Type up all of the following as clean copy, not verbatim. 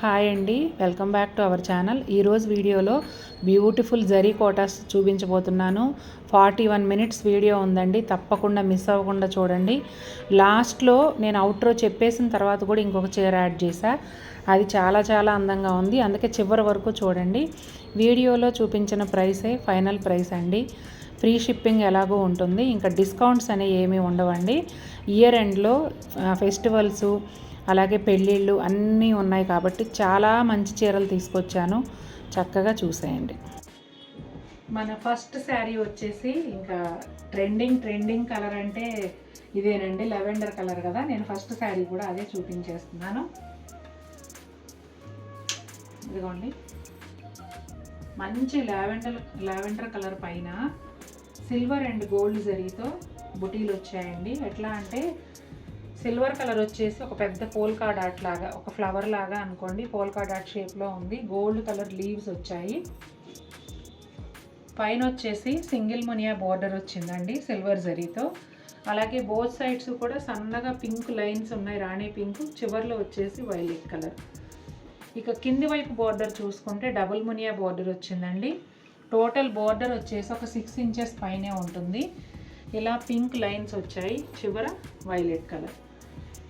Hi అండి, welcome back to our channel. ఈరోజు వీడియోలో బ్యూటిఫుల్ జరీ కోటాస్ చూపించబోతున్నాను. 41 మినిట్స్ వీడియో ఉందండి, తప్పకుండా మిస్ అవ్వకుండా చూడండి. లాస్ట్లో నేను అవుట్రో చెప్పేసిన తర్వాత కూడా ఇంకొక చీర యాడ్ చేశా. అది చాలా చాలా అందంగా ఉంది, అందుకే చివరి వరకు చూడండి. వీడియోలో చూపించిన ప్రైసే ఫైనల్ ప్రైస్ అండి. ఫ్రీ షిప్పింగ్ ఎలాగో ఉంటుంది, ఇంకా డిస్కౌంట్స్ అనేవి ఏమీ ఉండవండి. ఇయర్ ఎండ్లో ఫెస్టివల్స్ అలాగే పెళ్ళిళ్ళు అన్నీ ఉన్నాయి కాబట్టి చాలా మంచి చీరలు తీసుకొచ్చాను, చక్కగా చూసేయండి. మన ఫస్ట్ శారీ వచ్చేసి ఇంకా ట్రెండింగ్ కలర్ అంటే ఇదేనండి, లెవెండర్ కలర్ కదా. నేను ఫస్ట్ శారీ కూడా అదే చూపించేస్తున్నాను. ఇదిగోండి, మంచి లావెండర్ కలర్ పైన సిల్వర్ అండ్ గోల్డ్ జరీతో బుటీలు వచ్చాయండి. ఎట్లా అంటే సిల్వర్ కలర్ వచ్చేసి ఒక పెద్ద పోల్కా డాట్ లాగా, ఒక ఫ్లవర్ లాగా అనుకోండి, పోల్కా డాట్ షేప్లో ఉంది. గోల్డ్ కలర్ లీవ్స్ వచ్చాయి. పైన వచ్చేసి సింగిల్ మునియా బోర్డర్ వచ్చిందండి సిల్వర్ జరీతో. అలాగే బోత్ సైడ్స్ కూడా సన్నగా పింక్ లైన్స్ ఉన్నాయి, రాణి పింక్. చివర్లో వచ్చేసి వైలెట్ కలర్. ఇక కింది వైపు బోర్డర్ చూసుకుంటే డబుల్ మునియా బోర్డర్ వచ్చిందండి. టోటల్ బోర్డర్ వచ్చేసి ఒక 6 ఇంచెస్ పైనే ఉంటుంది. ఇలా పింక్ లైన్స్ వచ్చాయి, చివర వైలెట్ కలర్.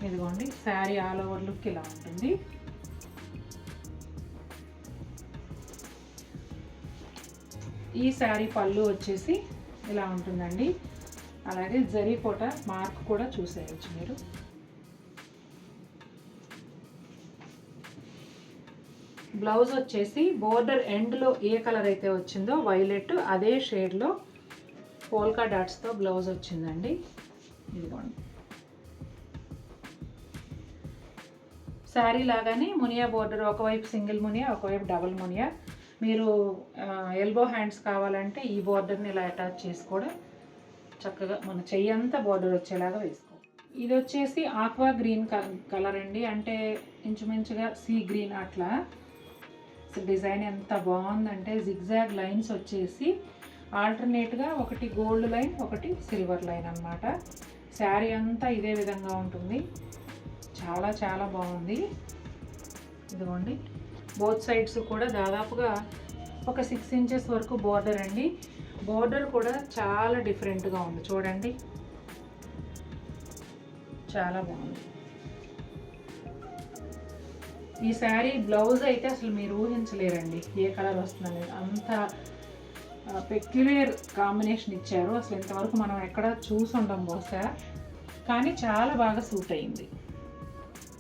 ఇదిగోండి, శారీ ఆల్ ఓవర్ లుక్ ఇలా ఉంటుంది. ఈ శారీ పళ్ళు వచ్చేసి ఇలా ఉంటుందండి. అలాగే జరీ కోట మార్క్ కూడా చూసేయచ్చు మీరు. బ్లౌజ్ వచ్చేసి బోర్డర్ ఎండ్లో ఏ కలర్ అయితే వచ్చిందో వైలెట్, అదే షేడ్లో పోల్కా డాట్స్తో బ్లౌజ్ వచ్చిందండి. ఇదిగోండి, శారీ లాగానే మునియా బోర్డర్, ఒకవైపు సింగిల్ మునియా, ఒకవైపు డబుల్ మునియా. మీరు ఎల్బో హ్యాండ్స్ కావాలంటే ఈ బోర్డర్ని ఇలా అటాచ్ చేసి కూడా చక్కగా మన చెయ్యంతా బోర్డర్ వచ్చేలాగా వేసుకో. ఇది వచ్చేసి ఆక్వా గ్రీన్ కలర్ అండి, అంటే ఇంచుమించుగా సీ గ్రీన్ అట్లా. డిజైన్ ఎంత బాగుందంటే జిగ్జాగ్ లైన్స్ వచ్చేసి ఆల్టర్నేట్గా ఒకటి గోల్డ్ లైన్, ఒకటి సిల్వర్ లైన్ అన్నమాట. శారీ అంతా ఇదే విధంగా ఉంటుంది, చాలా చాలా బాగుంది. ఇదిగోండి, బోత్ సైడ్స్ కూడా దాదాపుగా ఒక 6 ఇంచెస్ వరకు బోర్డర్ అండి. బోర్డర్ కూడా చాలా డిఫరెంట్గా ఉంది, చూడండి, చాలా బాగుంది. ఈ శారీ బ్లౌజ్ అయితే అసలు మీరు ఊహించలేరండి ఏ కలర్ వస్తుందనేది, అంత పెక్యులర్ కాంబినేషన్ ఇచ్చారు. అసలు ఇంతవరకు మనం ఎక్కడ చూసి ఉండం బహుశా, కానీ చాలా బాగా సూట్ అయింది.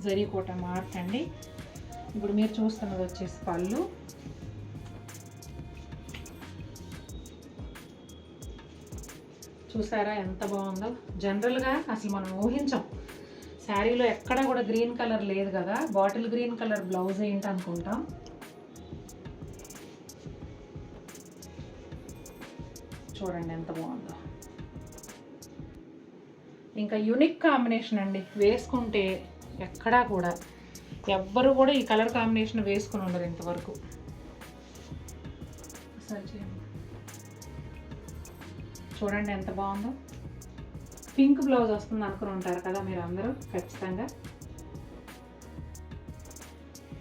జరీ కోట మార్క్ అండి. ఇప్పుడు మీరు చూస్తున్నది వచ్చేసి పళ్ళు. చూసారా ఎంత బాగుందో. జనరల్గా అసలు మనం ఊహించాం, శారీలో ఎక్కడ కూడా గ్రీన్ కలర్ లేదు కదా, బాటిల్ గ్రీన్ కలర్ బ్లౌజ్ ఏంటి అనుకుంటాం. చూడండి ఎంత బాగుందో. ఇంకా యూనిక్ కాంబినేషన్ అండి, వేసుకుంటే ఎక్కడా కూడా ఎవ్వరు కూడా ఈ కలర్ కాంబినేషన్ వేసుకుని ఉండరు ఇంతవరకు. చూడండి ఎంత బాగుందో. పింక్ బ్లౌజ్ వస్తుంది అనుకుని ఉంటారు కదా మీరు అందరూ, ఖచ్చితంగా.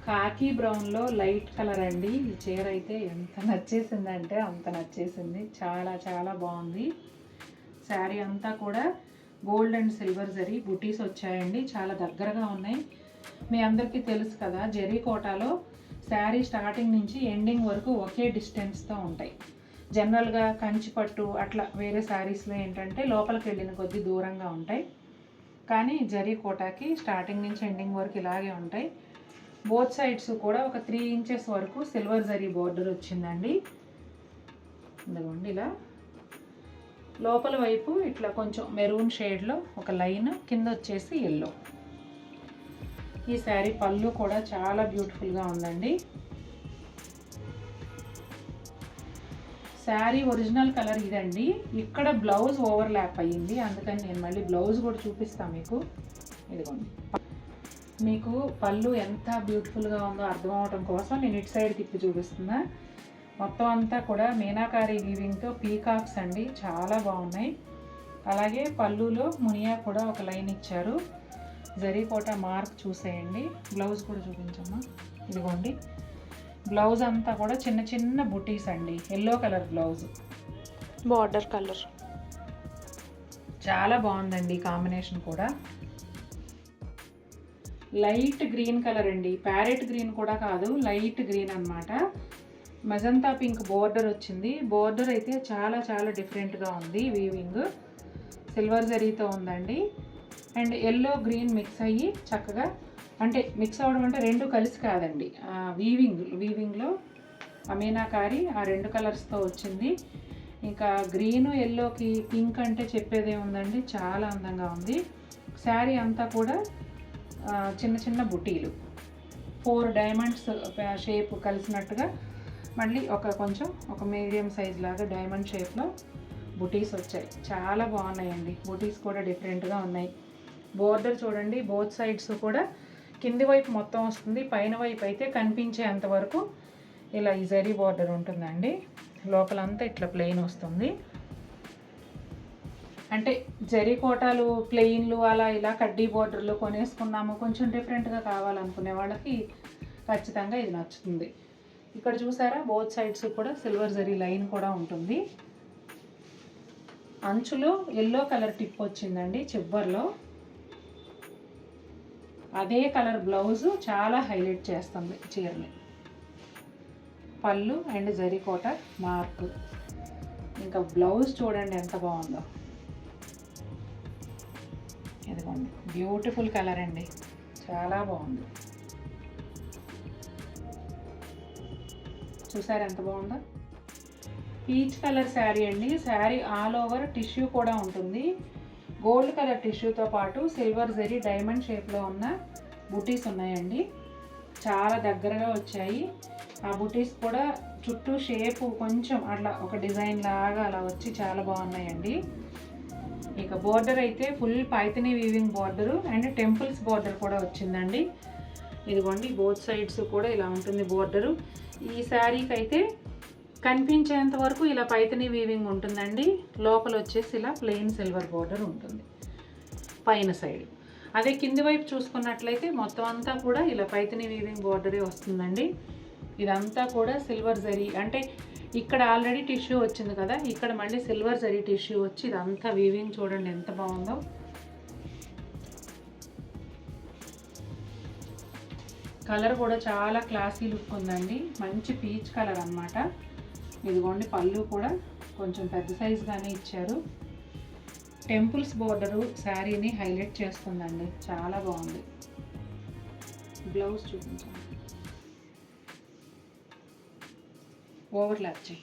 కాకి బ్రౌన్లో లైట్ కలర్ అండి. ఈ చీర అయితే ఎంత నచ్చేసిందంటే అంత నచ్చేసింది, చాలా చాలా బాగుంది. శారీ అంతా కూడా గోల్డ్ అండ్ సిల్వర్ జరీ బుటీస్ వచ్చాయండి, చాలా దగ్గరగా ఉన్నాయి. మీ అందరికీ తెలుసు కదా, జరీ కోటాలో శారీ స్టార్టింగ్ నుంచి ఎండింగ్ వరకు ఒకే డిస్టెన్స్తో ఉంటాయి. జనరల్గా కంచిపట్టు అట్లా వేరే శారీస్లో ఏంటంటే లోపలికి వెళ్ళిన కొద్దీ దూరంగా ఉంటాయి, కానీ జరీ కోటాకి స్టార్టింగ్ నుంచి ఎండింగ్ వరకు ఇలాగే ఉంటాయి. బోత్ సైడ్స్ కూడా ఒక 3 ఇంచెస్ వరకు సిల్వర్ జరీ బోర్డర్ వచ్చిందండి. ఇదిగోండి, ఇలా లోపల వైపు ఇట్లా కొంచెం మెరూన్ షేడ్లో ఒక లైన్, కింద వచ్చేసి ఎల్లో. ఈ శారీ పళ్ళు కూడా చాలా బ్యూటిఫుల్గా ఉందండి. శారీ ఒరిజినల్ కలర్ ఇదండి. ఇక్కడ బ్లౌజ్ ఓవర్లాప్ అయ్యింది, అందుకని నేను మళ్ళీ బ్లౌజ్ కూడా చూపిస్తాను మీకు. ఇదిగోండి, మీకు పళ్ళు ఎంత బ్యూటిఫుల్గా ఉందో అర్థం అవడం కోసం నేను ఇటు సైడ్ తిప్పి చూపిస్తున్నా. మొత్తం అంతా కూడా మీనాకారి వీవింగ్తో పీకాక్స్ అండి, చాలా బాగున్నాయి. అలాగే పళ్ళులో మునియా కూడా ఒక లైన్ ఇచ్చారు. జరీ కోట మార్క్ చూసేయండి. బ్లౌజ్ కూడా చూపించమ్మా. ఇదిగోండి బ్లౌజ్ అంతా కూడా చిన్న చిన్న బుటీస్ అండి, yellow colour blouse, border colour చాలా బాగుందండి కాంబినేషన్ కూడా. లైట్ గ్రీన్ కలర్ అండి, ప్యారెట్ గ్రీన్ కూడా కాదు, లైట్ గ్రీన్ అన్నమాట. మజంతా పింక్ బోర్డర్ వచ్చింది. బోర్డర్ అయితే చాలా చాలా డిఫరెంట్గా ఉంది, వీవింగ్ సిల్వర్ జరీతో ఉందండి. అండ్ ఎల్లో గ్రీన్ మిక్స్ అయ్యి చక్కగా, అంటే మిక్స్ అవ్వడం అంటే రెండు కలిసి కాదండి, వీవింగ్లో అమీనాకారి ఆ రెండు కలర్స్తో వచ్చింది. ఇంకా గ్రీను ఎల్లోకి పింక్ అంటే చెప్పేదే ఉందండి, చాలా అందంగా ఉంది. శారీ అంతా కూడా చిన్న చిన్న బుటీలు, 4 డైమండ్స్ షేప్ కలిసినట్టుగా, మళ్ళీ కొంచెం ఒక మీడియం సైజ్ లాగా డైమండ్ షేప్లో బుటీస్ వచ్చాయి. చాలా బాగున్నాయండి, బుటీస్ కూడా డిఫరెంట్గా ఉన్నాయి. బోర్డర్ చూడండి, బోత్ సైడ్స్ కూడా కింది వైపు మొత్తం వస్తుంది, పైన వైపు అయితే కనిపించేంత వరకు ఇలా ఈ జరీ బోర్డర్ ఉంటుందండి. లోపలంతా ఇట్లా ప్లెయిన్ వస్తుంది. అంటే జరీ కోటాలు ప్లెయిన్లు అలా ఇలా కడ్డీ బోర్డర్లు కొనేసుకున్నాము, కొంచెం డిఫరెంట్గా కావాలనుకునే వాళ్ళకి ఖచ్చితంగా ఇది నచ్చుతుంది. ఇక్కడ చూసారా బోత్ సైడ్స్ కూడా సిల్వర్ జరీ లైన్ కూడా ఉంటుంది. అంచులో ఎల్లో కలర్ టిప్ వచ్చిందండి చివర్లో. అదే కలర్ బ్లౌజు చాలా హైలైట్ చేస్తుంది చీరని. పళ్ళు అండ్ జరీకోట మార్క్. ఇంకా బ్లౌజ్ చూడండి ఎంత బాగుందో, ఇదిగోండి బ్యూటిఫుల్ కలర్ అండి, చాలా బాగుంది. చూసారు ఎంత బాగుందో. పీచ్ కలర్ శారీ అండి. శారీ ఆల్ ఓవర్ టిష్యూ కూడా ఉంటుంది. గోల్డ్ కలర్ టిష్యూతో పాటు సిల్వర్ జరీ డైమండ్ షేప్లో ఉన్న బుటీస్ ఉన్నాయండి, చాలా దగ్గరగా వచ్చాయి. ఆ బుటీస్ కూడా చుట్టూ షేపు కొంచెం అట్లా ఒక డిజైన్ లాగా అలా వచ్చి చాలా బాగున్నాయండి. ఇక బోర్డర్ అయితే full Paithani weaving border and temples border కూడా వచ్చిందండి. ఇదిగోండి బోత్ సైడ్స్ కూడా ఇలా ఉంటుంది బోర్డరు. ఈ శారీకి అయితే కనిపించేంత వరకు ఇలా పైథనీ వీవింగ్ ఉంటుందండి. లోపల వచ్చేసి ఇలా ప్లెయిన్ సిల్వర్ బోర్డర్ ఉంటుంది పైన సైడ్. అదే కింది వైపు చూసుకున్నట్లయితే మొత్తం అంతా కూడా ఇలా పైథనీ వీవింగ్ బోర్డరే వస్తుందండి. ఇదంతా కూడా సిల్వర్ జరీ, అంటే ఇక్కడ ఆల్రెడీ టిష్యూ వచ్చింది కదా, ఇక్కడ మళ్ళీ సిల్వర్ జరీ టిష్యూ వచ్చి ఇదంతా వీవింగ్ చూడండి ఎంత బాగుందో. కలర్ కూడా చాలా క్లాసీ లుక్ ఉందండి, మంచి పీచ్ కలర్ అన్నమాట. ఇదిగోండి పళ్ళు కూడా కొంచెం పెద్ద సైజుగానే ఇచ్చారు. టెంపుల్స్ బోర్డరు శారీని హైలైట్ చేస్తుందండి, చాలా బాగుంది. బ్లౌజ్ చూపించండి, ఓవర్లాప్ చేయి.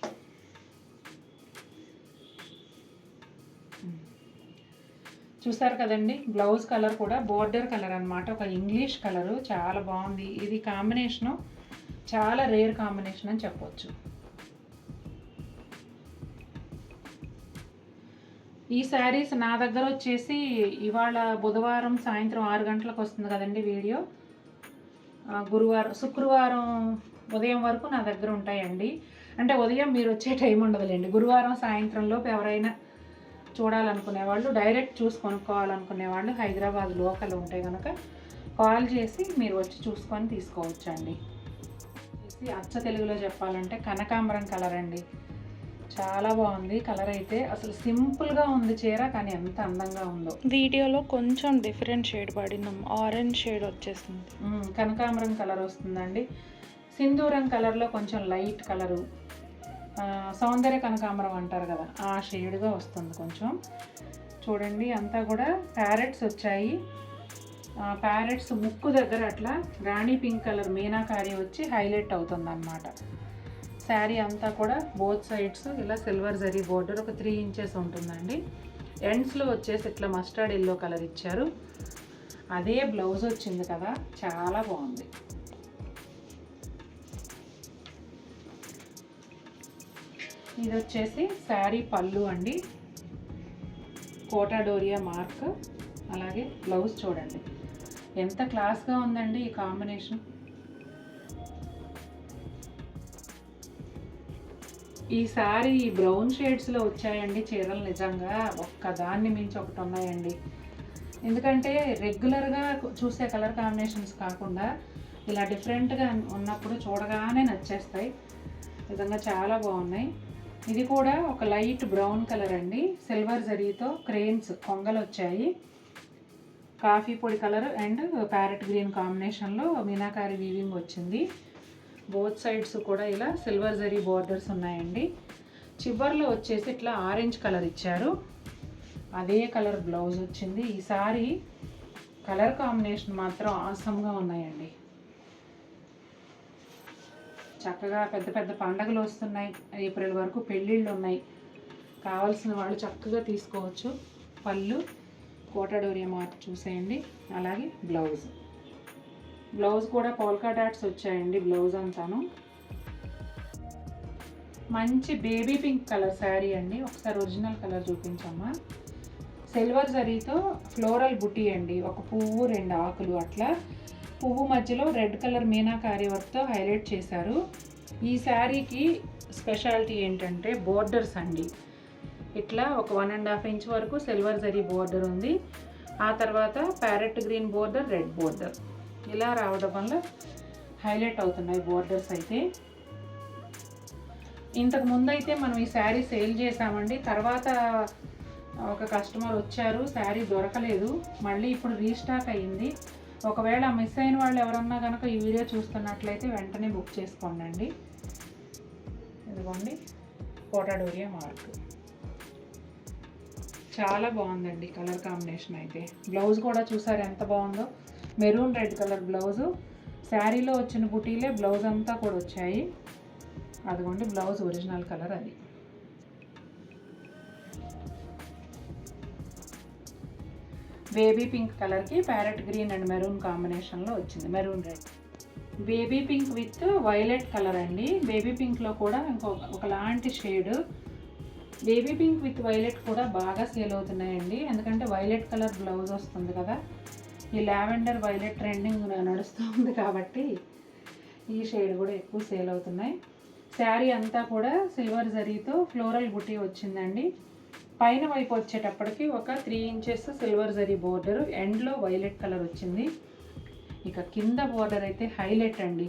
చూసారు కదండి, బ్లౌజ్ కలర్ కూడా బోర్డర్ కలర్ అన్నమాట, ఒక ఇంగ్లీష్ కలరు, చాలా బాగుంది. ఇది కాంబినేషను చాలా రేర్ కాంబినేషన్ అని చెప్పొచ్చు. ఈ శారీస్ నా దగ్గర వచ్చేసి ఇవాళ బుధవారం సాయంత్రం 6 గంటలకు వస్తుంది కదండి వీడియో, శుక్రవారం ఉదయం వరకు నా దగ్గర ఉంటాయండి. అంటే ఉదయం మీరు వచ్చే టైం ఉండదులేండి, గురువారం సాయంత్రంలోపు ఎవరైనా చూడాలనుకునే వాళ్ళు, డైరెక్ట్ చూసి కొనుక్కోవాలనుకునే వాళ్ళు హైదరాబాద్ లోకల్ ఉంటే కనుక కాల్ చేసి మీరు వచ్చి చూసుకొని తీసుకోవచ్చండి. అచ్చ తెలుగులో చెప్పాలంటే కనకాంబరం కలర్ అండి, చాలా బాగుంది కలర్ అయితే. అసలు సింపుల్గా ఉంది చీర, కానీ ఎంత అందంగా ఉందో. వీడియోలో కొంచెం డిఫరెంట్ షేడ్ పడినాం, ఆరెంజ్ షేడ్ వచ్చేసింది. కనకాంబరం కలర్ వస్తుందండి. సింధూరం కలర్లో కొంచెం లైట్ కలరు, సౌందర్య కనకాంబరం అంటారు కదా, ఆ షేడ్గా వస్తుంది కొంచెం. చూడండి అంతా కూడా ప్యారెట్స్ వచ్చాయి. ప్యారెట్స్ ముక్కు దగ్గర అట్లా రాణి పింక్ కలర్ మీనాకారి వచ్చి హైలైట్ అవుతుంది అన్నమాట. శారీ అంతా కూడా బోత్ సైడ్స్ ఇలా సిల్వర్ జరీ బోర్డర్ ఒక 3 ఇంచెస్ ఉంటుందండి. ఎండ్స్లో వచ్చేసి ఇట్లా మస్టర్డ్ ఎల్లో కలర్ ఇచ్చారు. అదే బ్లౌజ్ వచ్చింది కదా, చాలా బాగుంది. ఇది వచ్చేసి శారీ పళ్ళు అండి, కోటా డోరియా మార్క్. అలాగే బ్లౌజ్ చూడండి ఎంత క్లాస్గా ఉందండి ఈ కాంబినేషన్. ఈ సారీ బ్రౌన్ షేడ్స్లో వచ్చాయండి చీరలు, నిజంగా ఒక్కదాన్ని మించి ఒకటి ఉన్నాయండి. ఎందుకంటే రెగ్యులర్గా చూసే కలర్ కాంబినేషన్స్ కాకుండా ఇలా డిఫరెంట్గా ఉన్నప్పుడు చూడగానే నచ్చేస్తాయి. నిజంగా చాలా బాగున్నాయి. ఇది కూడా ఒక లైట్ బ్రౌన్ కలర్ అండి. సిల్వర్ జరీతో క్రెయిన్స్ కొంగలు వచ్చాయి. కాఫీ పొడి కలర్ అండ్ ప్యారెట్ గ్రీన్ కాంబినేషన్లో మీనాకారి వీవింగ్ వచ్చింది. బోత్ సైడ్స్ కూడా ఇలా సిల్వర్ జరీ బోర్డర్స్ ఉన్నాయండి. చివర్లో వచ్చేసి ఇట్లా ఆరెంజ్ కలర్ ఇచ్చారు. అదే కలర్ బ్లౌజ్ వచ్చింది. ఈసారి కలర్ కాంబినేషన్ మాత్రం ఆసమ్గా ఉన్నాయండి. చక్కగా పెద్ద పెద్ద పండగలు వస్తున్నాయి. ఏప్రిల్ వరకు పెళ్ళిళ్ళు ఉన్నాయి. కావాల్సిన వాళ్ళు చక్కగా తీసుకోవచ్చు. పళ్ళు కోటాడోరియా మార్క్ చూసేయండి. అలాగే బ్లౌజ్ కూడా పోల్కా డాట్స్ వచ్చాయండి. బ్లౌజ్ అంతాను మంచి బేబీ పింక్ కలర్ శారీ అండి. ఒకసారి ఒరిజినల్ కలర్ చూపించమ్మా. సిల్వర్ జరీతో ఫ్లోరల్ బుటీ అండి. ఒక పువ్వు 2 ఆకులు అట్లా. పువ్వు మధ్యలో రెడ్ కలర్ మీనాకారి వర్క్తో హైలైట్ చేశారు. ఈ శారీకి స్పెషాలిటీ ఏంటంటే బోర్డర్స్ అండి. ఇట్లా ఒక 1.5 ఇంచ్ వరకు సిల్వర్ జరీ బోర్డర్ ఉంది. ఆ తర్వాత parrot green border, red border ఇలా రావడం వల్ల హైలైట్ అవుతున్నాయి బోర్డర్స్ అయితే. ఇంతకు ముందు అయితే మనం ఈ శారీ సేల్ చేసామండి. తర్వాత ఒక కస్టమర్ వచ్చారు, శారీ దొరకలేదు. మళ్ళీ ఇప్పుడు రీస్టాక్ అయ్యింది. ఒకవేళ మిస్ అయిన వాళ్ళు ఎవరన్నా కనుక ఈ వీడియో చూస్తున్నట్లయితే వెంటనే బుక్ చేసుకోండి. ఇదిగోండి కోటాడోరియా మార్క్. చాలా బాగుందండి కలర్ కాంబినేషన్ అయితే. బ్లౌజ్ కూడా చూసారు ఎంత బాగుందో. Maroon red colour blouse. శారీలో వచ్చిన బుటీలే బ్లౌజ్ అంతా కూడా వచ్చాయి. అదిగోండి బ్లౌజ్ ఒరిజినల్ కలర్ అది. బేబీ పింక్ కలర్కి ప్యారెట్ గ్రీన్ అండ్ మెరూన్ కాంబినేషన్లో వచ్చింది. Maroon red. Baby pink with violet colour అండి. బేబీ పింక్లో కూడా ఒకలాంటి shade. Baby pink with violet కూడా బాగా సేల్ అవుతున్నాయండి. ఎందుకంటే వైలెట్ కలర్ బ్లౌజ్ వస్తుంది కదా. ఈ లావెండర్ వైలెట్ ట్రెండింగ్ నడుస్తుంది కాబట్టి ఈ షేడ్ కూడా ఎక్కువ సేల్ అవుతున్నాయి. శారీ అంతా కూడా సిల్వర్ జరీతో ఫ్లోరల్ బుటీ వచ్చిందండి. పైన వైపు వచ్చేటప్పటికి ఒక 3 ఇంచెస్ సిల్వర్ జరీ బోర్డర్, ఎండ్లో వైలెట్ కలర్ వచ్చింది. ఇక కింద బోర్డర్ అయితే హైలైట్ అండి.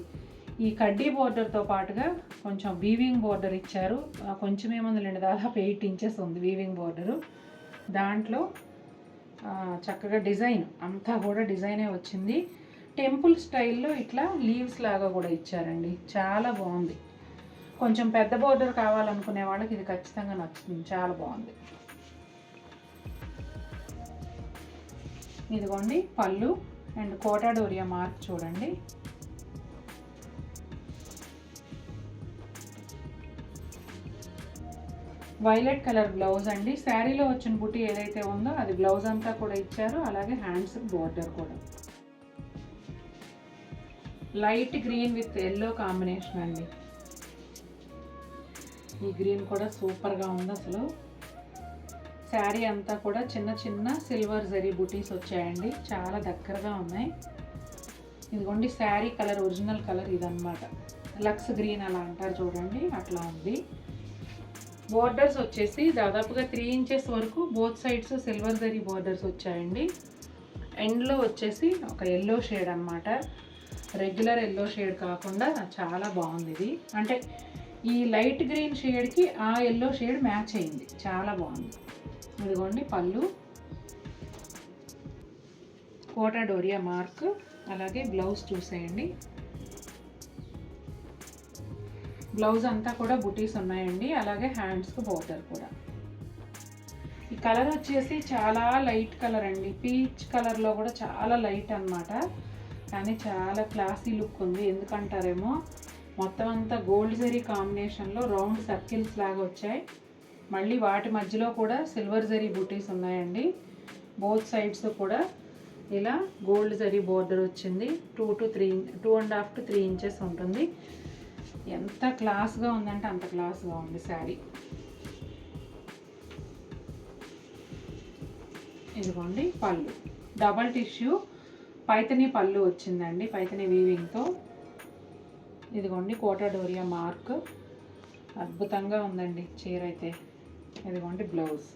ఈ కడ్డీ బోర్డర్తో పాటుగా కొంచెం వీవింగ్ బోర్డర్ ఇచ్చారు. కొంచెం ఏముందండి, దాదాపు 8 ఇంచెస్ ఉంది వీవింగ్ బోర్డరు. దాంట్లో చక్కగా డిజైన్ అంతా కూడా డిజైనే వచ్చింది. టెంపుల్ స్టైల్లో ఇట్లా లీవ్స్ లాగా కూడా ఇచ్చారండి. చాలా బాగుంది. కొంచెం పెద్ద బోర్డర్ కావాలనుకునే వాళ్ళకి ఇది ఖచ్చితంగా నచ్చుతుంది. చాలా బాగుంది. ఇదిగోండి పళ్ళు అండ్ కోటాడోరియా మార్క్ చూడండి. వైలెట్ కలర్ బ్లౌజ్ అండి. శారీలో వచ్చిన బుటీ ఏదైతే ఉందో అది బ్లౌజ్ అంతా కూడా ఇచ్చారు. అలాగే హ్యాండ్స్ బోర్డర్ కూడా light green with yellow combination అండి. ఈ గ్రీన్ కూడా సూపర్గా ఉంది అసలు. శారీ అంతా కూడా చిన్న చిన్న సిల్వర్ జరీ బుటీస్ వచ్చాయండి. చాలా దగ్గరగా ఉన్నాయి. ఇదిగోండి శారీ కలర్ ఒరిజినల్ కలర్ ఇదన్నమాట. లక్స్ గ్రీన్ అలా అంటారు చూడండి, అట్లా ఉంది. బోర్డర్స్ వచ్చేసి దాదాపుగా 3 ఇంచెస్ వరకు both sides silver zari borders వచ్చాయండి. ఎండ్లో వచ్చేసి ఒక ఎల్లో షేడ్ అన్నమాట. రెగ్యులర్ ఎల్లో షేడ్ కాకుండా చాలా బాగుంది ఇది. అంటే ఈ లైట్ గ్రీన్ షేడ్కి ఆ ఎల్లో షేడ్ మ్యాచ్ అయింది. చాలా బాగుంది. ఇదిగోండి పళ్ళు కోటాడోరియా మార్క్. అలాగే బ్లౌజ్ చూసేయండి. బ్లౌజ్ అంతా కూడా బుటీస్ ఉన్నాయండి. అలాగే హ్యాండ్స్కి బోర్డర్ కూడా. ఈ కలర్ వచ్చేసి చాలా లైట్ కలర్ అండి. పీచ్ కలర్లో కూడా చాలా లైట్ అన్నమాట. కానీ చాలా క్లాసీ లుక్ ఉంది. ఎందుకంటారేమో మొత్తం అంతా గోల్డ్ జరీ కాంబినేషన్లో రౌండ్ సర్కిల్స్ లాగా వచ్చాయి. మళ్ళీ వాటి మధ్యలో కూడా సిల్వర్ జరీ బూటీస్ ఉన్నాయండి. బోత్ సైడ్స్ కూడా ఇలా గోల్డ్ జరీ బోర్డర్ వచ్చింది. 2.5 to 3 ఇంచెస్ ఉంటుంది. ఎంత క్లాస్గా ఉందంటే అంత క్లాస్గా ఉంది శారీ. ఇదిగోండి పళ్ళు డబల్ టిష్యూ పైతని పళ్ళు వచ్చిందండి. పైతని వీవింగ్తో. ఇదిగోండి కోటాడోరియా మార్క్. అద్భుతంగా ఉందండి చీర అయితే. ఇదిగోండి blouse.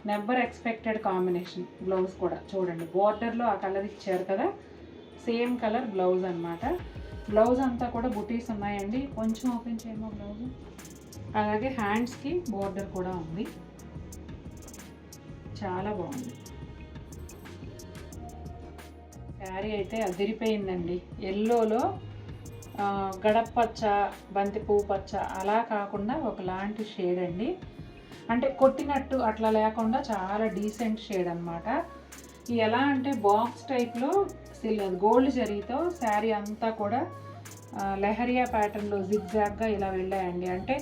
Never expected combination blouse కూడా చూడండి. బోర్డర్లో ఆ కలర్ ఇచ్చారు కదా, సేమ్ కలర్ బ్లౌజ్ అన్నమాట. బ్లౌజ్ అంతా కూడా బుటీస్ ఉన్నాయండి. కొంచెం ఓపెన్ చేయమో బ్లౌజ్. అలాగే హ్యాండ్స్కి బోర్డర్ కూడా ఉంది. చాలా బాగుంది. శారీ అయితే అదిరిపోయిందండి. ఎల్లోలో గడపచ్చ, బంతి పువ్వు పచ్చ అలా కాకుండా ఒకలాంటి షేడ్ అండి. అంటే కొట్టినట్టు అట్లా లేకుండా చాలా డీసెంట్ షేడ్ అనమాట. ఎలా అంటే బాక్స్ టైప్లో గోల్డ్ జరీతో శారీ అంతా కూడా లెహరియా ప్యాటర్న్లో జిగ్జాగ్గా ఇలా వెళ్ళాయండి. అంటే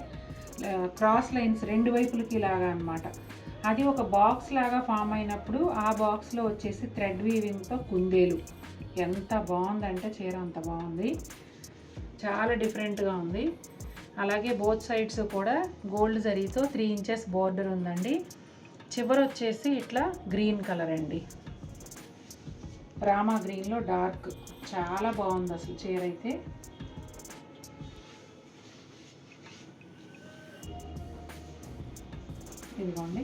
క్రాస్ లైన్స్ రెండు వైపులకి ఇలాగా అనమాట. అది ఒక బాక్స్ లాగా ఫామ్ అయినప్పుడు ఆ బాక్స్లో వచ్చేసి థ్రెడ్ వీవింగ్తో కుందేలు. ఎంత బాగుందంటే చీర అంత బాగుంది. చాలా డిఫరెంట్గా ఉంది. అలాగే బోత్ సైడ్స్ కూడా గోల్డ్ జరీతో 3 ఇంచెస్ బోర్డర్ ఉందండి. చివరి వచ్చేసి ఇట్లా గ్రీన్ కలర్ అండి. రామా గ్రీన్లో డార్క్. చాలా బాగుంది అసలు చీర అయితే. ఇదిగోండి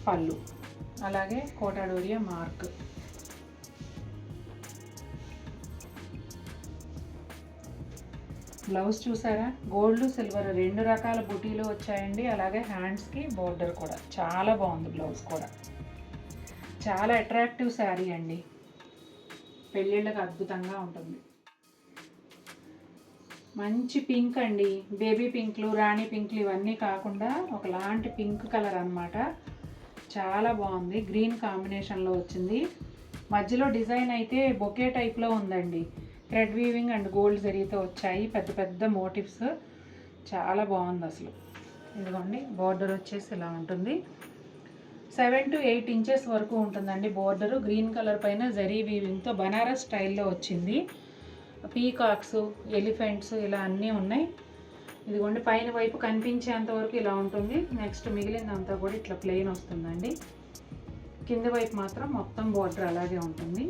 పళ్ళు. అలాగే కోటాడోరియా మార్క్. బ్లౌజ్ చూసారా, గోల్డ్ సిల్వర్ 2 రకాల బుటీలు వచ్చాయండి. అలాగే హ్యాండ్స్కి బోర్డర్ కూడా చాలా బాగుంది. బ్లౌజ్ కూడా చాలా అట్రాక్టివ్ శారీ అండి. పెళ్ళిళ్ళకి అద్భుతంగా ఉంటుంది. మంచి పింక్ అండి. బేబీ పింక్లు, రాణి పింక్లు ఇవన్నీ కాకుండా ఒకలాంటి పింక్ కలర్ అన్నమాట. చాలా బాగుంది. గ్రీన్ కాంబినేషన్లో వచ్చింది. మధ్యలో డిజైన్ అయితే బొకే టైప్లో ఉందండి. థ్రెడ్ వీవింగ్ అండ్ గోల్డ్ జరీతో వచ్చాయి పెద్ద పెద్ద మోటివ్స్. చాలా బాగుంది అసలు. ఇదిగోండి బోర్డర్ వచ్చేసి ఇలా ఉంటుంది. 7 to 8 ఇంచెస్ వరకు ఉంటుందండి బోర్డరు. గ్రీన్ కలర్ పైన జరీ వీవింగ్తో బనారస్ స్టైల్లో వచ్చింది. పీకాక్స్, ఎలిఫెంట్స్ ఇలా అన్నీ ఉన్నాయి. ఇదిగోండి పైన వైపు కనిపించేంత వరకు ఇలా ఉంటుంది. నెక్స్ట్ మిగిలిందంతా కూడా ఇట్లా ప్లెయిన్ వస్తుందండి. కింద వైపు మాత్రం మొత్తం బోర్డర్ అలాగే ఉంటుంది.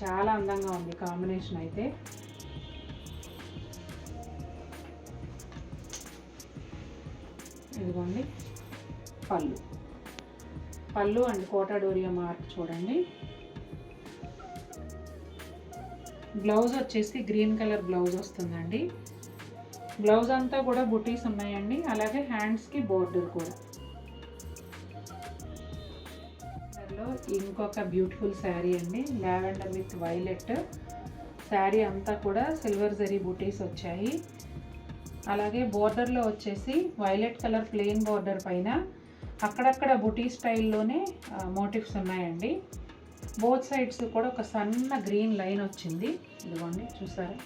చాలా అందంగా ఉంది కాంబినేషన్ అయితే. ఇదిగోండి పళ్ళు. పళ్ళు అండ్ కోటాడోరియా మార్క్ చూడండి. బ్లౌజ్ వచ్చేసి గ్రీన్ కలర్ బ్లౌజ్ వస్తుందండి. బ్లౌజ్ అంతా కూడా బుటీస్ ఉన్నాయండి. అలాగే హ్యాండ్స్కి బోర్డర్ కూడా. ఇంకొక బ్యూటిఫుల్ శారీ అండి. Lavender with violet. శారీ అంతా కూడా సిల్వర్ జరీ బుటీస్ వచ్చాయి. అలాగే బోర్డర్లో వచ్చేసి వైలెట్ కలర్ ప్లెయిన్ బోర్డర్ పైన అక్కడక్కడ బుటీ స్టైల్లోనే మోటివ్స్ ఉన్నాయండి. బోత్ సైడ్స్ కూడా ఒక సన్న గ్రీన్ లైన్ వచ్చింది. ఇదిగోండి చూసారా,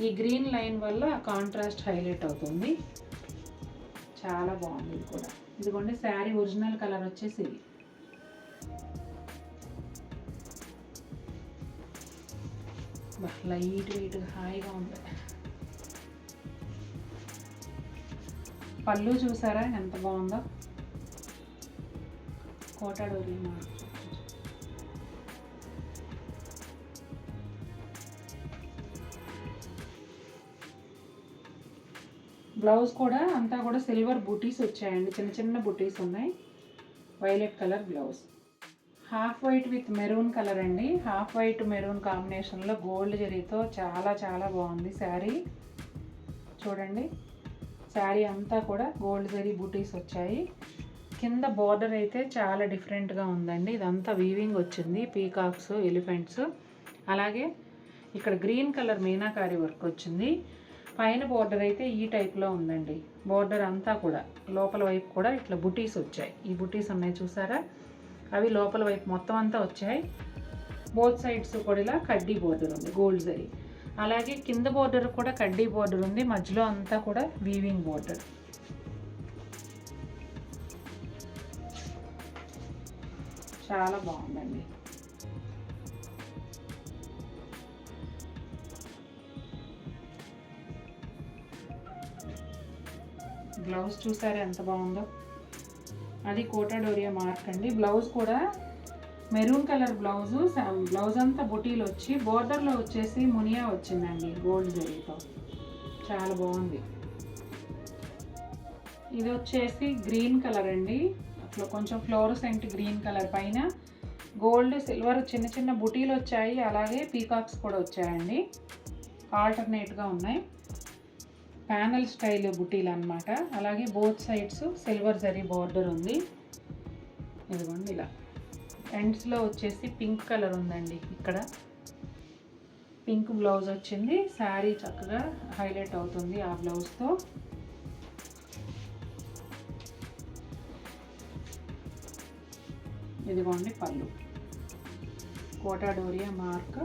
ఈ గ్రీన్ లైన్ వల్ల కాంట్రాస్ట్ హైలైట్ అవుతుంది. చాలా బాగుంది ఇది కూడా. ఇదిగోండి శారీ ఒరిజినల్ కలర్ వచ్చేసి ఇది. లైట్ వెయిట్గా హాయిగా ఉంది. పళ్ళు చూసారా ఎంత బాగుందో. కోటాడోరియా మార్క్. బ్లౌజ్ కూడా అంతా కూడా సిల్వర్ బూటీస్ వచ్చాయండి. చిన్న చిన్న బూటీస్ ఉన్నాయి. Violet colour blouse. Half white with maroon colour అండి. హాఫ్ వైట్ మెరూన్ కాంబినేషన్లో గోల్డ్ జరీతో చాలా చాలా బాగుంది శారీ. చూడండి శారీ అంతా కూడా గోల్డ్ జరీ బూటీస్ వచ్చాయి. కింద బార్డర్ అయితే చాలా డిఫరెంట్గా ఉందండి. ఇదంతా వీవింగ్ వచ్చింది, పీకాక్స్, ఎలిఫెంట్స్. అలాగే ఇక్కడ గ్రీన్ కలర్ మీనాకారి వర్క్ వచ్చింది. పైన బార్డర్ అయితే ఈ టైప్లో ఉందండి. బార్డర్ అంతా కూడా లోపల వైపు కూడా ఇట్లా బుటీస్ వచ్చాయి. ఈ బుటీస్ ఉన్నాయి చూసారా, అవి లోపల వైపు మొత్తం అంతా వచ్చాయి. బోత్ సైడ్స్ కూడా ఇలా కడ్డీ బోర్డర్ ఉంది గోల్డ్ జరీ. అలాగే కింద బోర్డర్ కూడా కడ్డీ బోర్డర్ ఉంది. మధ్యలో అంతా కూడా వీవింగ్ బోర్డర్. చాలా బాగుందండి. బ్లౌజ్ చూసారా ఎంత బాగుందో. అది కోటాడోరియా మార్క్ అండి. బ్లౌజ్ కూడా మెరూన్ కలర్ బ్లౌజు. బ్లౌజ్ అంతా బుటీలు వచ్చి బోర్డర్లో వచ్చేసి మునియా వచ్చిందండి గోల్డ్ జరీతో. చాలా బాగుంది. ఇది వచ్చేసి గ్రీన్ కలర్ అండి. అట్లా కొంచెం ఫ్లోరోసెంట్ గ్రీన్ కలర్ పైన గోల్డ్ సిల్వర్ చిన్న చిన్న బుటీలు వచ్చాయి, అలాగే పీకాక్స్ కూడా వచ్చాయండి. ఆల్టర్నేట్గా ఉన్నాయి. ప్యానల్ స్టైల్ బుటీలు అనమాట. అలాగే both sides silver zari border ఉంది. ఇదిగోండి ఇలా ఎండ్స్లో వచ్చేసి పింక్ కలర్ ఉందండి. ఇక్కడ పింక్ బ్లౌజ్ వచ్చింది. శారీ చక్కగా హైలైట్ అవుతుంది ఆ బ్లౌజ్తో. ఇదిగోండి పళ్ళు, కోటా డోరియా మార్క్.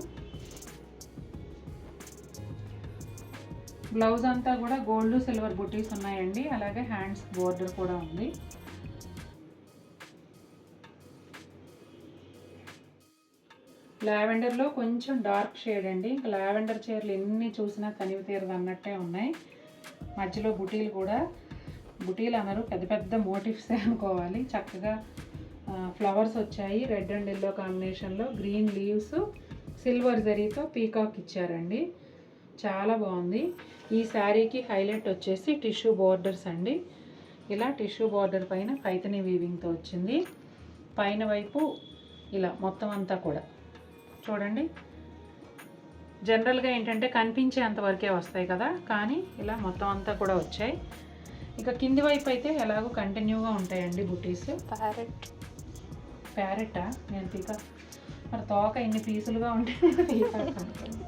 బ్లౌజ్ అంతా కూడా గోల్డ్ సిల్వర్ బుటీస్ ఉన్నాయండి. అలాగే హ్యాండ్స్ బోర్డర్ కూడా ఉంది. లావెండర్లో కొంచెం డార్క్ షేడ్ అండి. ఇంకా లావెండర్ చీరలు ఎన్ని చూసినా తనివి తీరదు అన్నట్టే ఉన్నాయి. మధ్యలో బుటీలు కూడా, బుటీలు అన్నారు, పెద్ద పెద్ద మోటివ్సే అనుకోవాలి. చక్కగా ఫ్లవర్స్ వచ్చాయి. రెడ్ అండ్ ఎల్లో కాంబినేషన్లో, గ్రీన్ లీవ్స్, సిల్వర్ జరీతో పీకాక్ ఇచ్చారండి. చాలా బాగుంది. ఈ శారీకి హైలైట్ వచ్చేసి టిష్యూ బోర్డర్స్ అండి. ఇలా టిష్యూ బోర్డర్ పైన పైతని వీవింగ్తో వచ్చింది. పైన వైపు ఇలా మొత్తం అంతా కూడా చూడండి. జనరల్గా ఏంటంటే కనిపించే అంతవరకే వస్తాయి కదా, కానీ ఇలా మొత్తం అంతా కూడా వచ్చాయి. ఇక కింది వైపు అయితే ఎలాగో కంటిన్యూగా ఉంటాయండి బుటీస్. ప్యారెట్టా? నేను పీకాక్ మరి తోక ఇన్ని పీసులుగా ఉంటే పీకాక్ అనుకోండి.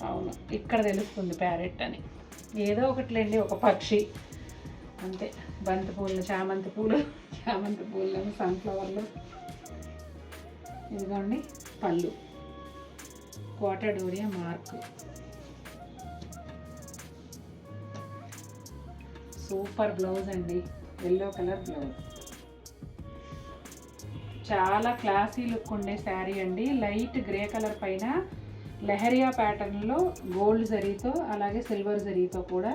అవును, ఇక్కడ తెలుస్తుంది ప్యారెట్ అని. ఏదో ఒకటిలేండి, ఒక పక్షి అంతే. బంతి పూలు, చామంతి పూలు, సన్ఫ్లవర్లు. ఇదిగోండి పళ్ళు, Kota Doria mark. Super blouse అండి, ఎల్లో కలర్ బ్లౌజ్. చాలా క్లాసీ లుక్ ఉండే శారీ అండి. లైట్ గ్రే కలర్ పైన లెహరియా ప్యాటర్న్లో గోల్డ్ జరీతో అలాగే సిల్వర్ జరీతో కూడా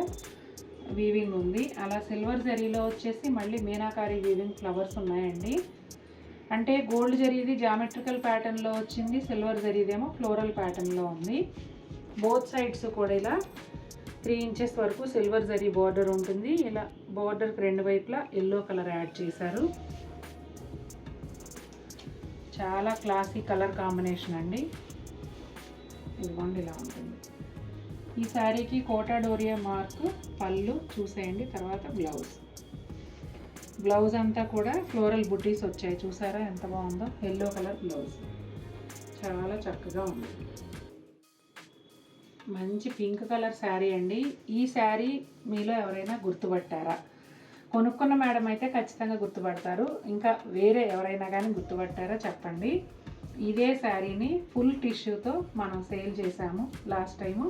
వీవింగ్ ఉంది. అలా సిల్వర్ జరీలో వచ్చేసి మళ్ళీ మీనాకారి వీవింగ్ ఫ్లవర్స్ ఉన్నాయండి. అంటే గోల్డ్ జరీది జామెట్రికల్ ప్యాటర్న్లో వచ్చింది, సిల్వర్ జరీదేమో ఫ్లోరల్ ప్యాటర్న్లో ఉంది. బోత్ సైడ్స్ కూడా ఇలా 3 ఇంచెస్ వరకు సిల్వర్ జరీ బార్డర్ ఉంటుంది. ఇలా బార్డర్కి రెండు వైపులా ఎల్లో కలర్ యాడ్ చేశారు. చాలా క్లాసీ కలర్ కాంబినేషన్ అండి. ఇదిగోండి ఇలా ఉంటుంది. ఈ శారీకి కోటా డోరియా మార్క్, పళ్ళు చూసేయండి. తర్వాత బ్లౌజ్ అంతా కూడా ఫ్లోరల్ బుటీస్ వచ్చాయి. చూసారా ఎంత బాగుందో? ఎల్లో కలర్ బ్లౌజ్ చాలా చక్కగా ఉంది. మంచి పింక్ కలర్ శారీ అండి. ఈ శారీ మీలో ఎవరైనా గుర్తుపట్టారా? కొనుక్కున్న మేడం అయితే ఖచ్చితంగా గుర్తుపడతారు. ఇంకా వేరే ఎవరైనా కానీ గుర్తుపట్టారా చెప్పండి. ఇదే శారీని ఫుల్ టిష్యూతో మనం సేల్ చేసాము లాస్ట్ టైము.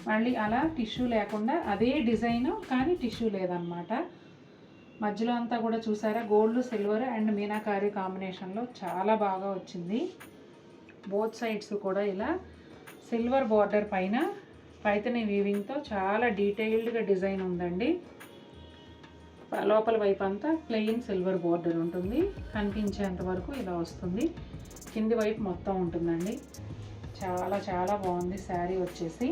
మళ్ళీ అలా టిష్యూ లేకుండా అదే డిజైను కానీ టిష్యూ లేదనమాట. మధ్యలో అంతా కూడా చూసారా గోల్డ్ సిల్వర్ అండ్ మీనాకారి కాంబినేషన్లో చాలా బాగా వచ్చింది. బోత్ సైడ్స్ కూడా ఇలా సిల్వర్ బార్డర్ పైన పైతని వీవింగ్తో చాలా డీటెయిల్డ్గా డిజైన్ ఉందండి. లోపల వైపు అంతా ప్లెయిన్ సిల్వర్ బార్డర్ ఉంటుంది. కనిపించేంత వరకు ఇలా వస్తుంది. కింది వైపు మొత్తం ఉంటుందండి. చాలా చాలా బాగుంది శారీ వచ్చేసి.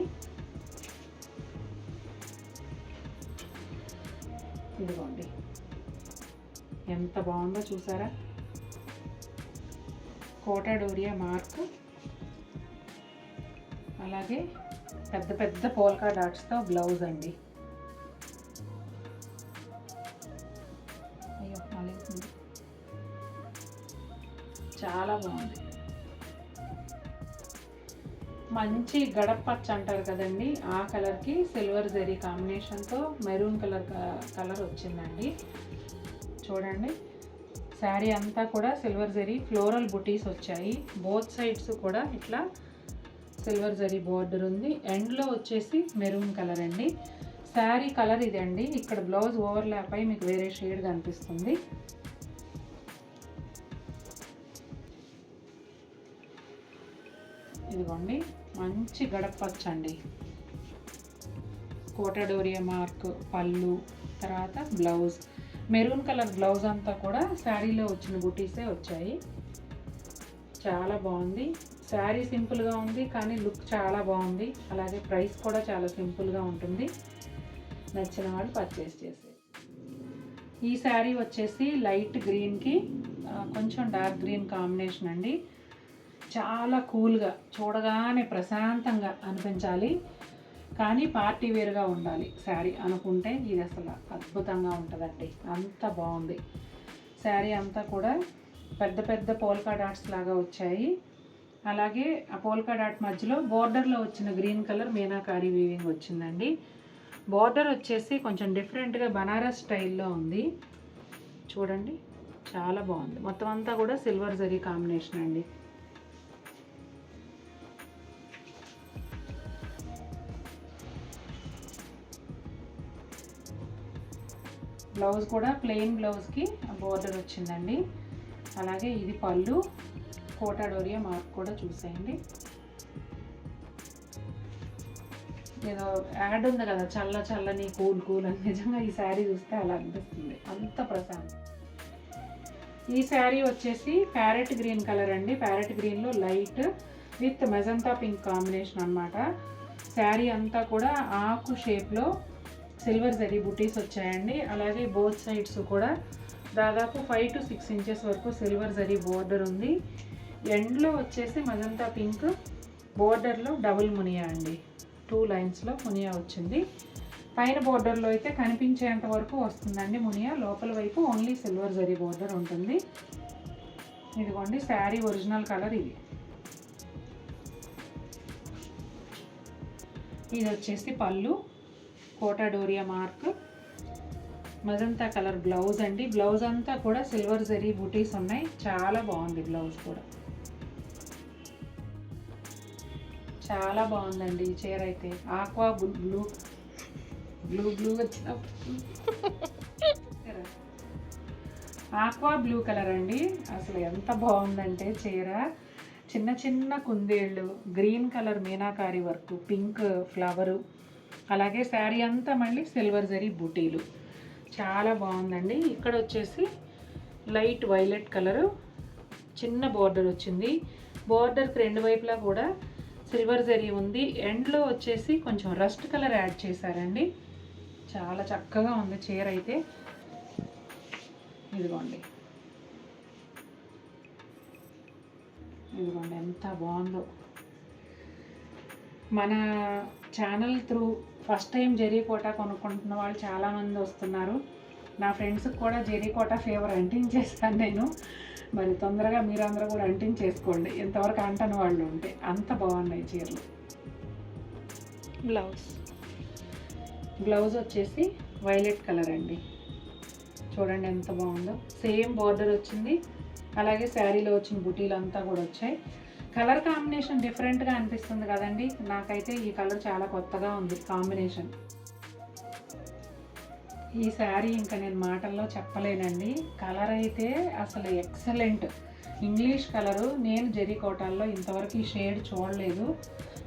ఇదిగోండి ఎంత బాగుందో చూసారా? కోటా డోరియా మార్క్, అలాగే పెద్ద పెద్ద పోల్కా డాట్స్తో బ్లౌజ్ అండి. అయ్యో మళ్ళీ చాలా బాగుంది. మంచి గడపచ్చ అంటారు కదండి, ఆ కలర్కి సిల్వర్ జరీ కాంబినేషన్తో మెరూన్ కలర్ వచ్చిందండి. చూడండి శారీ అంతా కూడా సిల్వర్ జరీ ఫ్లోరల్ బుటీస్ వచ్చాయి. బోత్ సైడ్స్ కూడా ఇట్లా సిల్వర్ జరీ బార్డర్ ఉంది. ఎండ్లో వచ్చేసి మెరూన్ కలర్ అండి. శారీ కలర్ ఇది అండి. ఇక్కడ బ్లౌజ్ ఓవర్లాప్ అయి మీకు వేరే షేడ్ కనిపిస్తుంది. ఇదిగోండి మంచి గడపచ్చ అండి. కోటా డోరియా మార్క్, పళ్ళు, తర్వాత బ్లౌజ్ మెరూన్ కలర్ బ్లౌజ్ అంతా కూడా శారీలో వచ్చిన బుటీసే వచ్చాయి. చాలా బాగుంది శారీ. సింపుల్గా ఉంది కానీ లుక్ చాలా బాగుంది. అలాగే ప్రైస్ కూడా చాలా సింపుల్గా ఉంటుంది. నచ్చిన వాళ్ళు పర్చేస్ చేసే. ఈ శారీ వచ్చేసి లైట్ గ్రీన్కి కొంచెం డార్క్ గ్రీన్ కాంబినేషన్ అండి. చాలా కూల్గా, చూడగానే ప్రశాంతంగా అనిపించాలి, కానీ పార్టీ వేర్గా ఉండాలి శారీ అనుకుంటే ఇది అసలు అద్భుతంగా ఉంటుందండి. అంత బాగుంది. శారీ అంతా కూడా పెద్ద పెద్ద పోల్కా డాట్స్ లాగా వచ్చాయి. అలాగే ఆ పోల్కా డాట్ మధ్యలో బోర్డర్లో వచ్చిన గ్రీన్ కలర్ మీనాకారి వీవింగ్ వచ్చిందండి. బోర్డర్ వచ్చేసి కొంచెం డిఫరెంట్గా బనారస్ స్టైల్లో ఉంది. చూడండి, చాలా బాగుంది. మొత్తం అంతా కూడా సిల్వర్ జరీ కాంబినేషన్ అండి. బ్లౌజ్ కూడా ప్లెయిన్ బ్లౌజ్కి బోర్డర్ వచ్చిందండి. అలాగే ఇది పళ్ళు, కోటా డోరియా మార్క్ కూడా చూసేయండి. ఏదో యాడ్ ఉంది కదా, చల్ల చల్లని కూల్ కూల్ అని. నిజంగా ఈ శారీ చూస్తే అలా అనిపిస్తుంది, అంత ప్రశాంతం. ఈ శారీ వచ్చేసి ప్యారెట్ గ్రీన్ కలర్ అండి. ప్యారెట్ గ్రీన్లో light with magenta pink combination అనమాట. శారీ అంతా కూడా ఆకు షేప్లో సిల్వర్ జరీ బుటీస్ వచ్చాయండి. అలాగే బోత్ సైడ్స్ కూడా దాదాపు 5 to 6 ఇంచెస్ వరకు సిల్వర్ జరీ బోర్డర్ ఉంది. ఎండ్లో వచ్చేసి మజంతా పింక్, బోర్డర్లో డబుల్ మునియా అండి. 2 లైన్స్లో మునియా వచ్చింది. పైన బోర్డర్లో అయితే కనిపించేంత వరకు వస్తుందండి మునియా. లోపల వైపు ఓన్లీ సిల్వర్ జరీ బోర్డర్ ఉంటుంది. ఇదిగోండి శారీ ఒరిజినల్ కలర్ ఇది. ఇది వచ్చేసి పళ్ళు, Kota Doria mark, magenta colour blouse అండి. బ్లౌజ్ అంతా కూడా సిల్వర్ జరీ బూటీస్ ఉన్నాయి. చాలా బాగుంది బ్లౌజ్ కూడా. చాలా బాగుందండి ఈ చీర అయితే. ఆక్వా బ్లూ వచ్చిన ఆక్వా బ్లూ కలర్ అండి. అసలు ఎంత బాగుందంటే చీర. చిన్న చిన్న కుందేళ్ళు, green colour meenakari work, pink flower, అలాగే శారీ అంతా మళ్ళీ సిల్వర్ జరీ బూటీలు. చాలా బాగుందండి. ఇక్కడ వచ్చేసి లైట్ వైలెట్ కలరు చిన్న బోర్డర్ వచ్చింది. బోర్డర్కి రెండు వైపులా కూడా సిల్వర్ జరీ ఉంది. ఎండ్లో వచ్చేసి కొంచెం రస్ట్ కలర్ యాడ్ చేశారండి. చాలా చక్కగా ఉంది చీర అయితే. ఇదిగోండి ఎంత బాగుందో. మన ఛానల్ త్రూ ఫస్ట్ టైం జరీ కోటా కొనుక్కుంటున్న వాళ్ళు చాలామంది వస్తున్నారు. నా ఫ్రెండ్స్కి కూడా జరీ కోటా ఫేవర్ అంటించేస్తాను నేను. మరి తొందరగా మీరందరూ కూడా అంటించేసుకోండి, ఇంతవరకు అంటని వాళ్ళు ఉంటే. అంత బాగున్నాయి చీరలు. బ్లౌజ్ వచ్చేసి వైలెట్ కలర్ అండి. చూడండి ఎంత బాగుందో. సేమ్ బార్డర్ వచ్చింది. అలాగే శారీలో వచ్చిన బుటీలు అంతా కూడా వచ్చాయి. కలర్ కాంబినేషన్ డిఫరెంట్గా అనిపిస్తుంది కదండి. నాకైతే ఈ కలర్ చాలా కొత్తగా ఉంది కాంబినేషన్. ఈ శారీ ఇంకా నేను మాటల్లో చెప్పలేనండి. కలర్ అయితే అసలు ఎక్సలెంట్. English colour. నేను జరీ కోటాల్లో ఇంతవరకు ఈ షేడ్ చూడలేదు.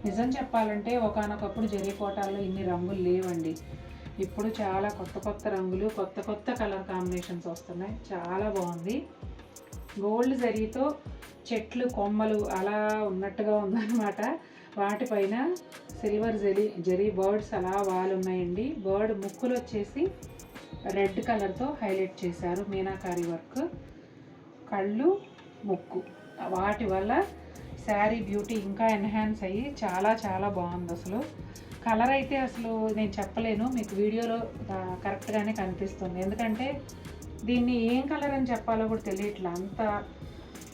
నిజం చెప్పాలంటే ఒకానొకప్పుడు జరీ కోటాల్లో ఇన్ని రంగులు లేవండి. ఇప్పుడు చాలా కొత్త కొత్త రంగులు, కొత్త కొత్త కలర్ కాంబినేషన్స్ వస్తున్నాయి. చాలా బాగుంది. గోల్డ్ జరీతో చెట్లు కొమ్మలు అలా ఉన్నట్టుగా ఉందన్నమాట. వాటిపైన సిల్వర్ జరీ బర్డ్స్ అలా వాలున్నాయండి. బర్డ్ ముక్కులు వచ్చేసి రెడ్ కలర్తో హైలైట్ చేశారు మీనాకారి వర్క్. కళ్ళు, ముక్కు, వాటి వల్ల శారీ బ్యూటీ ఇంకా ఎన్హాన్స్ అయ్యి చాలా చాలా బాగుంది. అసలు కలర్ అయితే అసలు నేను చెప్పలేను, మీకు వీడియోలో కరెక్ట్గానే కనిపిస్తుంది. ఎందుకంటే దీన్ని ఏం కలర్ అని చెప్పాలో కూడా తెలియట్లా, అంత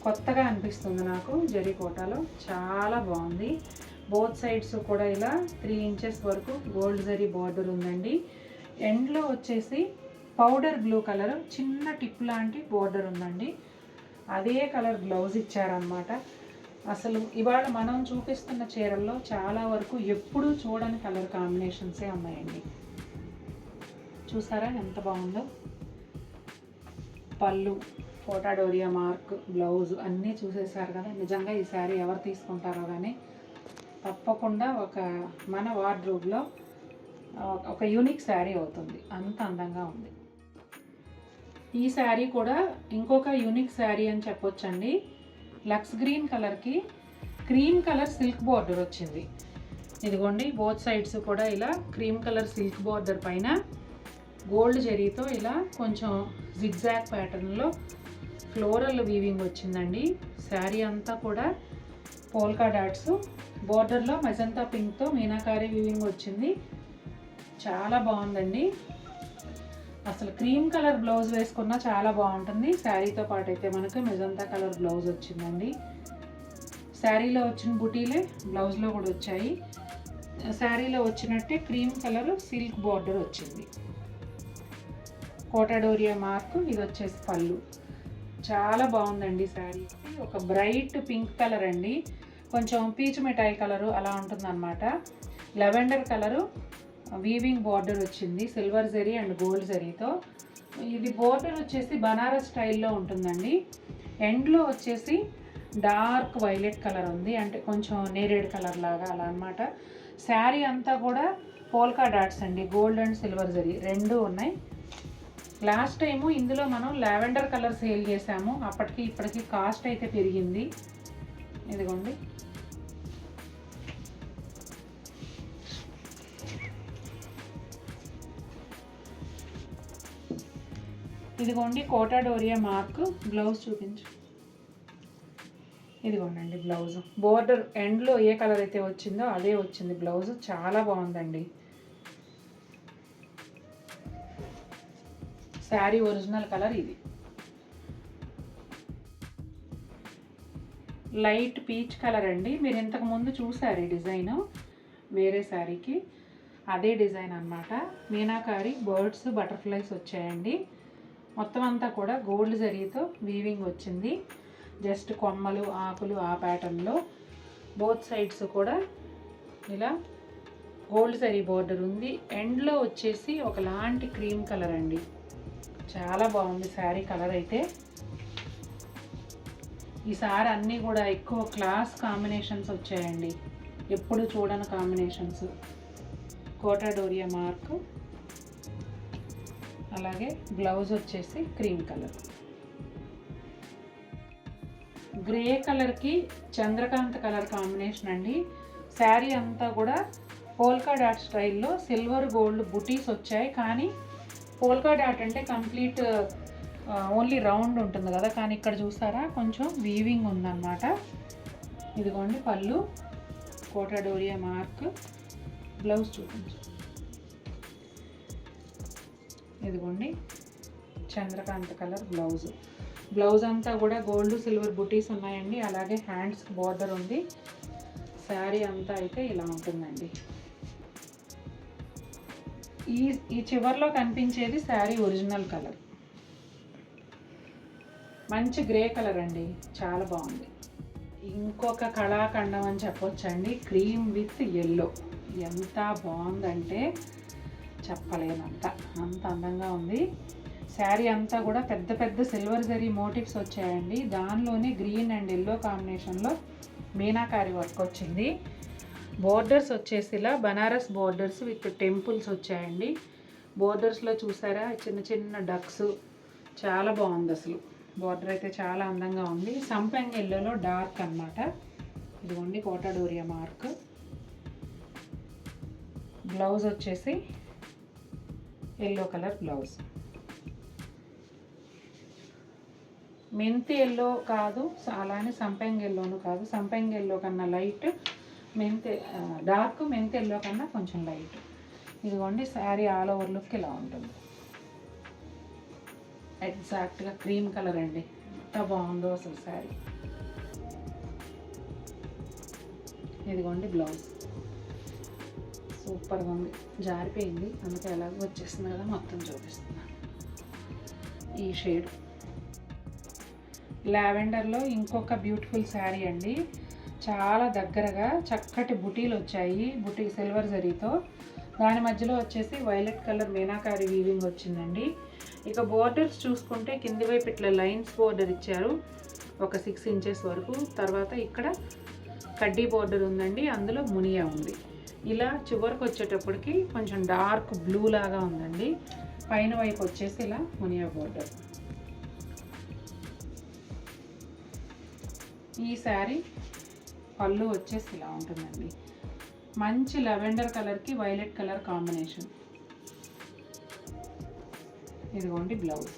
కొత్తగా అనిపిస్తుంది నాకు. జరీ కోటాలో చాలా బాగుంది. బోత్ సైడ్స్ కూడా ఇలా 3 ఇంచెస్ వరకు గోల్డ్ జరీ బార్డర్ ఉందండి. ఎండ్లో వచ్చేసి పౌడర్ బ్లూ కలర్ చిన్న టిప్ లాంటి బార్డర్ ఉందండి. అదే కలర్ బ్లౌజ్ ఇచ్చారనమాట. అసలు ఇవాళ మనం చూపిస్తున్న చీరల్లో చాలా వరకు ఎప్పుడూ చూడని కలర్ కాంబినేషన్సే ఉన్నాయండి. చూసారా ఎంత బాగుందో. పళ్ళు, కోటా డోరియా మార్క్, బ్లౌజ్ అన్నీ చూసేసారు కదా. నిజంగా ఈ శారీ ఎవరు తీసుకుంటారో కానీ తప్పకుండా మన వార్డ్రోబ్లో ఒక యూనిక్ శారీ అవుతుంది. అంత అందంగా ఉంది. ఈ శారీ కూడా ఇంకొక యూనిక్ శారీ అని చెప్పొచ్చండి. లక్స్ గ్రీన్ కలర్కి క్రీమ్ కలర్ సిల్క్ బార్డర్ వచ్చింది. ఇదిగోండి బోత్ సైడ్స్ కూడా ఇలా క్రీమ్ కలర్ సిల్క్ బార్డర్ పైన గోల్డ్ జరీతో ఇలా కొంచెం జిగ్జాగ్ ప్యాటర్న్లో ఫ్లోరల్ వీవింగ్ వచ్చిందండి. శారీ అంతా కూడా పోల్కా డాట్స్, బోర్డర్లో మెజంతా పింక్తో మీనాకారి వీవింగ్ వచ్చింది. చాలా బాగుందండి. అసలు క్రీమ్ కలర్ బ్లౌజ్ వేసుకున్నా చాలా బాగుంటుంది. శారీతో పాటు అయితే మనకు మెజంతా కలర్ బ్లౌజ్ వచ్చిందండి. శారీలో వచ్చిన బుటీలే బ్లౌజ్లో కూడా వచ్చాయి. శారీలో వచ్చినట్టే క్రీమ్ కలర్ సిల్క్ బోర్డర్ వచ్చింది. కోటాడోరియా మార్క్, ఇది వచ్చేసి పళ్ళు. చాలా బాగుందండి శారీ. ఒక బ్రైట్ పింక్ కలర్ అండి, కొంచెం పీచు మిఠాయి కలరు అలా ఉంటుందన్నమాట. లెవెండర్ కలరు వీవింగ్ బార్డర్ వచ్చింది సిల్వర్ జరీ అండ్ గోల్డ్ జరీతో. ఇది బోర్డర్ వచ్చేసి బనారస్ స్టైల్లో ఉంటుందండి. ఎండ్లో వచ్చేసి డార్క్ వైలెట్ కలర్ ఉంది, అంటే కొంచెం నేరేడ్ కలర్ లాగా అలా అనమాట. శారీ అంతా కూడా పోల్కా డాట్స్ అండి, గోల్డ్ అండ్ సిల్వర్ జరీ రెండు ఉన్నాయి. లాస్ట్ టైము ఇందులో మనం లావెండర్ కలర్ సేల్ చేసాము, అప్పటికి ఇప్పటికి కాస్ట్ అయితే పెరిగింది. ఇదిగోండి, ఇదిగోండి కోటాడోరియా మార్క్. బ్లౌజ్ చూపించు. ఇదిగోండి బ్లౌజ్, బోర్డర్ ఎండ్లో ఏ కలర్ అయితే వచ్చిందో అదే వచ్చింది బ్లౌజ్. చాలా బాగుందండి. శారీ ఒరిజినల్ కలర్ ఇది. లైట్ పీచ్ కలర్ అండి. మీరు ఇంతకు ముందు చూసారు ఈ డిజైన్ వేరే శారీకి, అదే డిజైన్ అన్నమాట. మీనాకారి బర్డ్స్ బటర్ఫ్లైస్ వచ్చాయండి. మొత్తం అంతా కూడా గోల్డ్ జరీతో వీవింగ్ వచ్చింది. జస్ట్ కొమ్మలు ఆకులు ఆ ప్యాటర్న్లో. బోత్ సైడ్స్ కూడా ఇలా గోల్డ్ జరీ బోర్డర్ ఉంది. ఎండ్లో వచ్చేసి ఒకలాంటి క్రీమ్ కలర్ అండి. చాలా బాగుంది శారీ కలర్ అయితే. ఈసారి అన్నీ కూడా ఎక్కువ క్లాస్ కాంబినేషన్స్ వచ్చాయండి, ఎప్పుడు చూడని కాంబినేషన్స్. కోటాడోరియా మార్క్, అలాగే బ్లౌజ్ వచ్చేసి క్రీమ్ కలర్. గ్రే కలర్కి చంద్రకాంత్ కలర్ కాంబినేషన్ అండి. శారీ అంతా కూడా పోల్కా డాట్ స్టైల్లో సిల్వర్ గోల్డ్ బుటీస్ వచ్చాయి. కానీ పోల్కా డాట్ అంటే కంప్లీట్ ఓన్లీ రౌండ్ ఉంటుంది కదా, కానీ ఇక్కడ చూసారా కొంచెం వీవింగ్ ఉందన్నమాట. ఇదిగోండి పళ్ళు, కోటాడోరియా మార్క్. బ్లౌజ్ చూపించు. ఇదిగోండి చంద్రకాంత్ కలర్ బ్లౌజ్. బ్లౌజ్ అంతా కూడా గోల్డ్ సిల్వర్ బుటీస్ ఉన్నాయండి. అలాగే హ్యాండ్స్ బోర్డర్ ఉంది. శారీ అంతా అయితే ఇలా ఉంటుందండి. ఈ చివర్లో కనిపించేది శారీ ఒరిజినల్ కలర్. మంచి గ్రే కలర్ అండి, చాలా బాగుంది. ఇంకొక కళాఖండం అని చెప్పొచ్చండి. క్రీమ్ విత్ ఎల్లో ఎంత బాగుందంటే చెప్పలేనంత, అంత అందంగా ఉంది. శారీ అంతా కూడా పెద్ద పెద్ద సిల్వర్ జరీ మోటివ్స్ వచ్చాయండి. దానిలోనే గ్రీన్ అండ్ ఎల్లో కాంబినేషన్లో మీనాకారి వర్క్ వచ్చింది. బోర్డర్స్ వచ్చేసి ఇలా బనారస్ బోర్డర్స్ విత్ టెంపుల్స్ వచ్చాయండి. బోర్డర్స్లో చూసారా చిన్న చిన్న డక్స్, చాలా బాగుంది అసలు. బోర్డర్ అయితే చాలా అందంగా ఉంది. సంపెంగ్ ఎల్లోలో డార్క్ అన్నమాట. ఇదిగోండి కోటాడోరియా మార్క్. బ్లౌజ్ వచ్చేసి ఎల్లో కలర్ బ్లౌజ్. మెంతి ఎల్లో కాదు, అలానే సంపెంగ్ ఎల్లోను కాదు. సంపెంగ్ ఎల్లో కన్నా లైట్, డార్క్ మెంతి ఎల్లో కన్నా కొంచెం లైట్. ఇదిగోండి శారీ ఆల్ ఓవర్ లుక్ ఇలా ఉంటుంది. ఎగ్జాక్ట్గా క్రీమ్ కలర్ అండి, ఎంత బాగుందో అసలు శారీ. ఇదిగోండి బ్లౌజ్, సూపర్గా ఉంది. జారిపోయింది అందుకే ఎలాగో వచ్చేస్తుంది కదా, మొత్తం చూపిస్తున్నాను. ఈ షేడ్ లావెండర్లో ఇంకొక బ్యూటిఫుల్ శారీ అండి. చాలా దగ్గరగా చక్కటి బుటీలు వచ్చాయి, బుటీ సిల్వర్ జరీతో. దాని మధ్యలో వచ్చేసి వైలెట్ కలర్ మీనాకారి వీవింగ్ వచ్చిందండి. ఇక బోర్డర్స్ చూసుకుంటే కింది వైపు ఇట్లా లైన్స్ బోర్డర్ ఇచ్చారు ఒక 6 ఇంచెస్ వరకు. తర్వాత ఇక్కడ కడ్డీ బోర్డర్ ఉందండి, అందులో మునియా ఉంది. ఇలా చివరికి వచ్చేటప్పటికి కొంచెం డార్క్ బ్లూ లాగా ఉందండి. పైన వైపు వచ్చేసి ఇలా మునియా బోర్డర్. ఈ శారీ పళ్ళు వచ్చేసి ఇలా ఉంటుందండి. మంచి లెవెండర్ కలర్కి వైలెట్ కలర్ కాంబినేషన్. ఇదిగోండి బ్లౌజ్.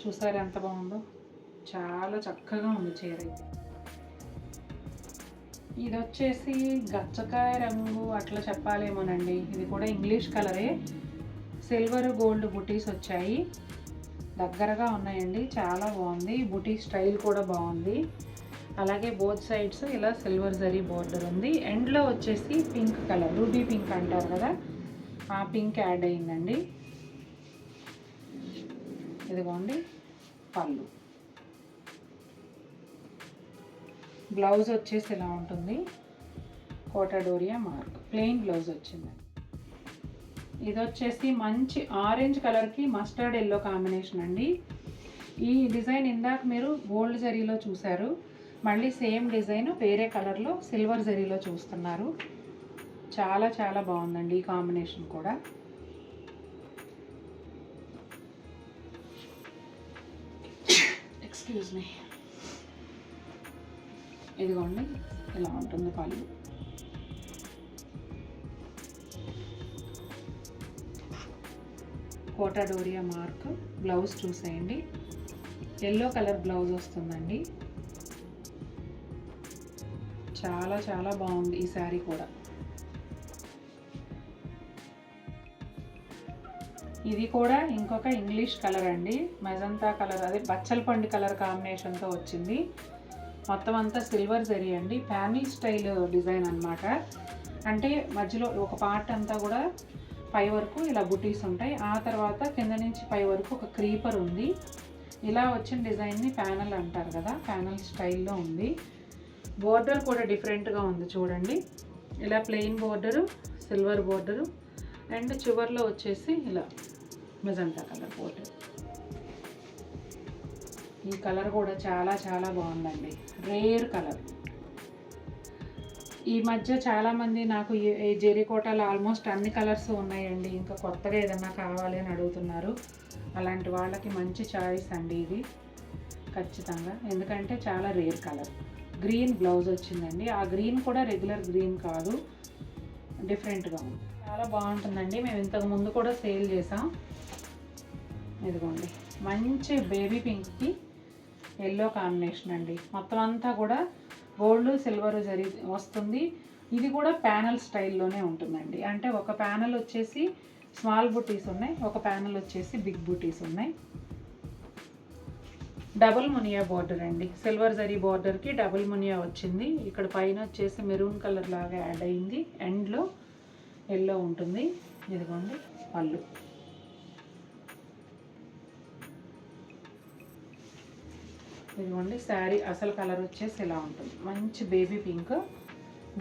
చూసారా ఎంత బాగుందో, చాలా చక్కగా ఉంది చీర అయితే. ఇది వచ్చేసి గచ్చకాయ రంగు అట్లా చెప్పాలేమోనండి. ఇది కూడా ఇంగ్లీష్ కలరే, సిల్వర్ గోల్డ్ బుటీస్ వచ్చాయి, దగ్గరగా ఉన్నాయండి. చాలా బాగుంది, బుటీ స్టైల్ కూడా బాగుంది. అలాగే బోత్ సైడ్స్ ఇలా సిల్వర్ జరీ బోర్డర్ ఉంది. ఎండ్లో వచ్చేసి పింక్ కలర్, రూబీ పింక్ అంటారు కదా, ఆ పింక్ యాడ్ అయిందండి. ఇదిగోండి పళ్ళు. బ్లౌజ్ వచ్చేసి ఇలా ఉంటుంది, Kota Doria mark, plain blouse వచ్చింది. ఇది వచ్చేసి మంచి ఆరెంజ్ కలర్కి మస్టర్డ్ ఎల్లో కాంబినేషన్ అండి. ఈ డిజైన్ ఇందాక మీరు గోల్డ్ జరీలో చూసారు, మళ్ళీ సేమ్ డిజైన్ వేరే కలర్లో సిల్వర్ జరీలో చూస్తున్నారు. చాలా చాలా బాగుందండి ఈ కాంబినేషన్ కూడా. Excuse me. ఇదిగోండి ఇలా ఉంటుంది పళ్ళు. కోటా డోరియా మార్క్. బ్లౌజ్ చూసేయండి, ఎల్లో కలర్ బ్లౌజ్ వస్తుందండి. చాలా చాలా బాగుంది ఈ శారీ కూడా. ఇది కూడా ఇంకొక ఇంగ్లీష్ కలర్ అండి, మెజంతా కలర్, అదే బచ్చల పండు కలర్ కాంబినేషన్తో వచ్చింది. మొత్తం అంతా సిల్వర్ జరీ అండి, ప్యానల్ స్టైల్ డిజైన్ అన్నమాట. అంటే మధ్యలో ఒక పార్ట్ అంతా కూడా పై వరకు ఇలా బుటీస్ ఉంటాయి, ఆ తర్వాత కింద నుంచి పై వరకు ఒక క్రీపర్ ఉంది. ఇలా వచ్చిన డిజైన్ని ప్యానల్ అంటారు కదా, ప్యానల్ స్టైల్లో ఉంది. బోర్డర్ కూడా డిఫరెంట్గా ఉంది చూడండి, ఇలా plain border, silver border, and చివర్లో వచ్చేసి ఇలా మెజంతా కలర్ బోర్డర్. ఈ కలర్ కూడా చాలా చాలా బాగుందండి, రేర్ కలర్. ఈ మధ్య చాలామంది నాకు ఈ జెరీకోటాలో ఆల్మోస్ట్ అన్ని కలర్స్ ఉన్నాయండి, ఇంకా కొత్తగా ఏదన్నా కావాలి అని అడుగుతున్నారు. అలాంటి వాళ్ళకి మంచి చాయిస్ అండి ఇది ఖచ్చితంగా, ఎందుకంటే చాలా రేర్ కలర్. గ్రీన్ బ్లౌజ్ వచ్చిందండి, ఆ గ్రీన్ కూడా రెగ్యులర్ గ్రీన్ కాదు, డిఫరెంట్గా ఉంది. చాలా బాగుంటుందండి, మేము ఇంతకు ముందు కూడా సేల్ చేసాం. ఇదిగోండి మంచి బేబీ పింక్కి ఎల్లో కాంబినేషన్ అండి. మొత్తం అంతా కూడా గోల్డ్ సిల్వర్ జరీ వస్తుంది. ఇది కూడా ప్యానల్ స్టైల్లోనే ఉంటుందండి, అంటే ఒక ప్యానల్ వచ్చేసి స్మాల్ బుటీస్ ఉన్నాయి, ఒక ప్యానల్ వచ్చేసి బిగ్ బుటీస్ ఉన్నాయి. డబుల్ మునియా బార్డర్ అండి, సిల్వర్ జరీ బార్డర్కి డబుల్ మునియా వచ్చింది. ఇక్కడ పైన వచ్చేసి మెరూన్ కలర్ లాగా యాడ్ అయింది, ఎండ్లో ఎల్లో ఉంటుంది. ఇదిగోండి పళ్ళు. ఇదిగోండి శారీ అసలు కలర్ వచ్చేసి ఇలా ఉంటుంది, మంచి బేబీ పింక్.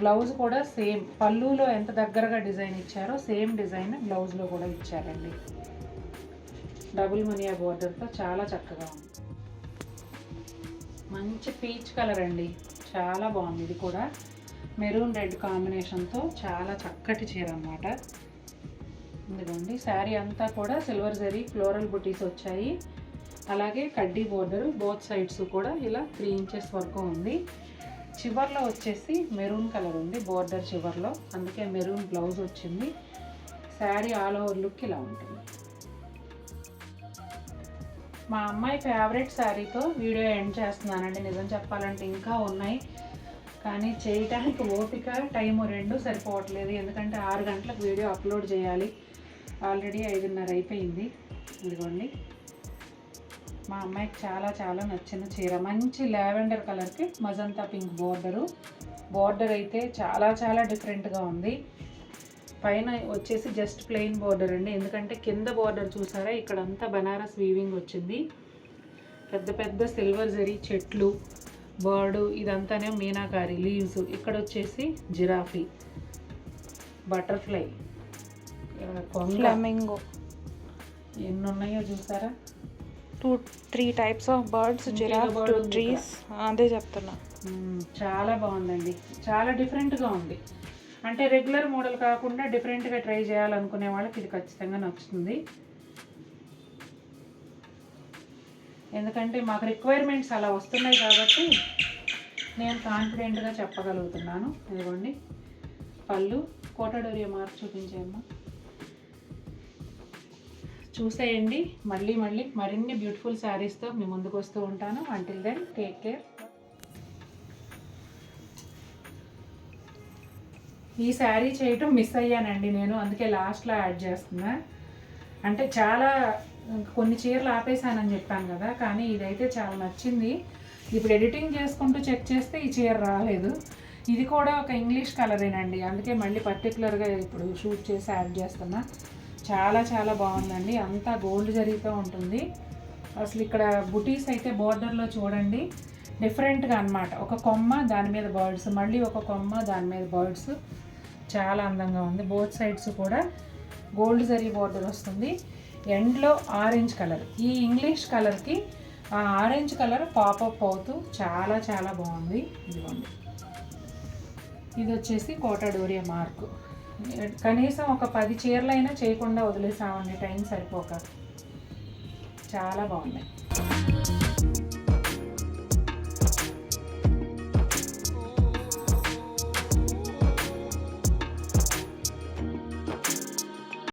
బ్లౌజ్ కూడా సేమ్, పళ్ళులో ఎంత దగ్గరగా డిజైన్ ఇచ్చారో సేమ్ డిజైన్ బ్లౌజ్లో కూడా ఇచ్చారండి. డబుల్ మునియా బోర్డర్తో చాలా చక్కగా ఉంది. మంచి పీచ్ కలర్ అండి, చాలా బాగుంది. ఇది కూడా మెరూన్ రెడ్ కాంబినేషన్తో చాలా చక్కటి చీర అన్నమాట. ఇదిగోండి శారీ అంతా కూడా సిల్వర్ జరీ ఫ్లోరల్ బుటీస్ వచ్చాయి, అలాగే కడ్డీ బోర్డర్ బోత్ సైడ్స్ కూడా ఇలా 3 ఇంచెస్ వరకు ఉంది. చివర్లో వచ్చేసి మెరూన్ కలర్ ఉంది బోర్డర్ చివర్లో, అందుకే మెరూన్ బ్లౌజ్ వచ్చింది. శారీ ఆల్ ఓవర్ లుక్ ఇలా ఉంటుంది. మా అమ్మాయి ఫేవరెట్ శారీతో వీడియో ఎండ్ చేస్తున్నానండి. నిజం చెప్పాలంటే ఇంకా ఉన్నాయి, కానీ చేయటానికి ఓపిక టైము 2 సరిపోవట్లేదు, ఎందుకంటే 6 గంటలకు వీడియో అప్లోడ్ చేయాలి. ఆల్రెడీ 5:30 అయిపోయింది. ఇదిగోండి మా అమ్మాయికి చాలా చాలా నచ్చిన చీర, మంచి లావెండర్ కలర్కి మజంతా పింక్ బోర్డర్ అయితే చాలా చాలా డిఫరెంట్గా ఉంది. పైన వచ్చేసి జస్ట్ ప్లెయిన్ బోర్డర్ అండి, ఎందుకంటే కింద బోర్డర్ చూసారా, ఇక్కడంతా బనారస్ వీవింగ్ వచ్చింది. పెద్ద పెద్ద సిల్వర్ జరీ చెట్లు, బర్డు, ఇదంతానే మీనాకారి లీవ్స్. ఇక్కడ వచ్చేసి జిరాఫీ, బటర్ఫ్లై, ఫ్లమింగో, ఎన్ని ఉన్నాయో చూసారా. 2-3 types of birds, giraffe, 2 trees, అదే చెప్తున్నా. చాలా బాగుందండి, చాలా డిఫరెంట్గా ఉంది. అంటే రెగ్యులర్ మోడల్ కాకుండా డిఫరెంట్గా ట్రై చేయాలనుకునే వాళ్ళకి ఇది ఖచ్చితంగా నచ్చుతుంది. ఎందుకంటే మాకు రిక్వైర్మెంట్స్ అలా వస్తున్నాయి కాబట్టి నేను కాన్ఫిడెంట్గా చెప్పగలుగుతున్నాను. ఇదిగోండి పళ్ళు, కోటా డోరియా మార్క్ చూపించేయమ్మా. చూసేయండి. మళ్ళీ మరిన్ని బ్యూటిఫుల్ శారీస్తో మీ ముందుకు వస్తూ ఉంటాను. Until then take care. ఈ శారీ చేయటం మిస్ అయ్యానండి నేను, అందుకే లాస్ట్లో యాడ్ చేస్తున్నా. అంటే చాలా కొన్ని చీరలు ఆపేసానని చెప్పాను కదా, కానీ ఇదైతే చాలా నచ్చింది. ఇప్పుడు ఎడిటింగ్ చేసుకుంటూ చెక్ చేస్తే ఈ చీర రాలేదు. ఇది కూడా ఒక ఇంగ్లీష్ కలరేనండి, అందుకే మళ్ళీ పర్టికులర్గా ఇప్పుడు షూట్ చేసి యాడ్ చేస్తున్నా. చాలా బాగుందండి. అంతా గోల్డ్ జరీతో ఉంటుంది. అసలు ఇక్కడ బుటీస్ అయితే బోర్డర్లో చూడండి డిఫరెంట్గా అన్నమాట. ఒక కొమ్మ దాని మీద బర్డ్స్, మళ్ళీ ఒక కొమ్మ దాని మీద బర్డ్స్. చాలా అందంగా ఉంది. బోత్ సైడ్స్ కూడా గోల్డ్ జరీ బోర్డర్ వస్తుంది. ఎండ్లో ఆరెంజ్ కలర్, ఈ ఇంగ్లీష్ కలర్కి ఆ ఆరెంజ్ కలర్ పాపప్ అవుతూ చాలా బాగుంది. ఇదిగోండి, ఇది వచ్చేసి కోటా డోరియా మార్కు. కనీసం ఒక 10 చీరలైనా చేయకుండా వదిలేసామండి, టైం సరిపోక. చాలా బాగున్నాయి.